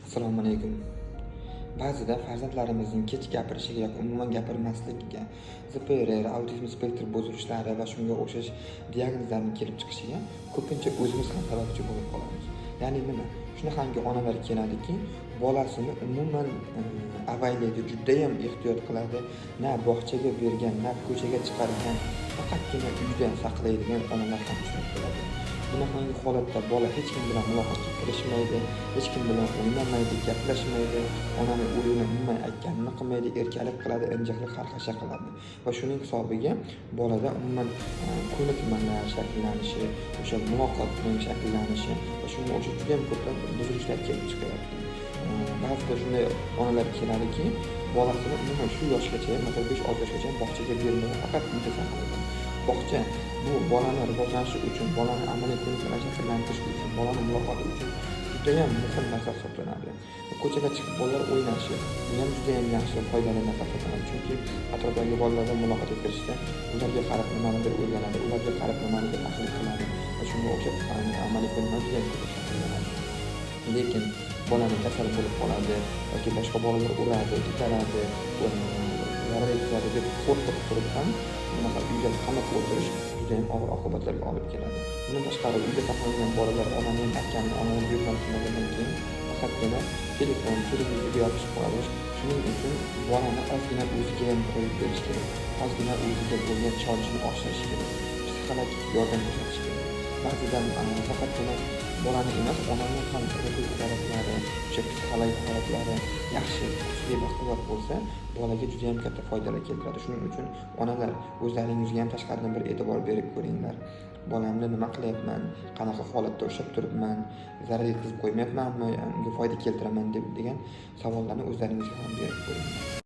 Assalomu alaykum. Ba'zida farzandlarimizning kech gapirishiga yoki umuman gapirmasligiga, ZPR, autizm spektr buzilishlari va shunga o'xshash diagnozlarning kelib chiqishiga ko'pincha o'zimiz ham sababchi bo'lib qolamiz. Ya'ni nima? Shunaqangi onalar keladiki, bolasini umuman avaylaydi, judayam ehtiyot qiladi. Na bog'chaga bergan, na ko'chaga chiqargan, faqatgina uyda saqlaydigan onalar ham uchrab keladi. Bunaqangi holatda bola hech kim bilan muloqotga kirishmaydi, hech kim bilan o'ynamaydi, gaplashmaydi, onani o'yini umuman aytganini qilmaydi, erkalik qiladi, injiqlik xarxasha qiladi. Va shuning hisobiga bolada umuman ko'nikmalar shakllanishi, o'sha muloqotning shakllanishi va shunga o'xshash juda ham ko'plab buzilishlar kelib chiqyapti. Ba'zida shunday onalar keladiki, bolasini umuman shu yoshgacha, masalan 5-6 yoshgacha bog'chaga bermaydi, faqat uyda saqlaydi. Bog'cha bu bolani rivojlanishi uchun, bolani amaliy ko'nikmalar shakllantirish uchun, bolani muloqoti uchun judayam muhim narsa hisoblanadi. Ko'chaga chiqib bolalar o'ynashi, bu ham judayam yaxshi, foydali narsa hisoblanadi. Chunki atrofdagi bolalarga muloqotga kirishda ularga qarab nimanidir o'rganadi, ularga qarab nimanidir tahlil qiladi va shunga o'xshab amaliy ko'nikmalar juda ham ko'p shakllanadi. Lekin bolani kasal bo'lib qoladi yoki boshqa bolalar uradi, itaradi, zarar yetkazadi deb qo'rqib turib ham bunaqa uyda qamab o'tirish juda ham og'ir oqibatlarga olib keladi. Bundan tashqari uyda saqlangan bolalar onaning aytganini, onaning buyruqlarini qilmagandan keyin faqatgina telefon, televizorga yopishib qoladi. Shuning uchun bolani ozgina o'ziga ham qo'yib berish kerak. Ozgina o'ziga bo'lgan chalishni oshirish kerak. Psixologik yordam ko'rsatish kerak. Ba'zida faqatgina bolani emas, onaning ham ruhiy holatlari, o'sha psixologik holatlari yaxshi, kuchli va quvvat bo'lsa, bolaga juda ham katta foydalar keltiradi. Shuning uchun onalar o'zlaringizga ham tashqaridan bir e'tibor berib ko'ringlar. Bolamni nima qilyapman, qanaqa holatda ushlab turibman, zarar yetkazib qo'ymayapmanmi, unga foyda keltiraman degan savollarni o'zlaringizga ham berib ko'ringlar.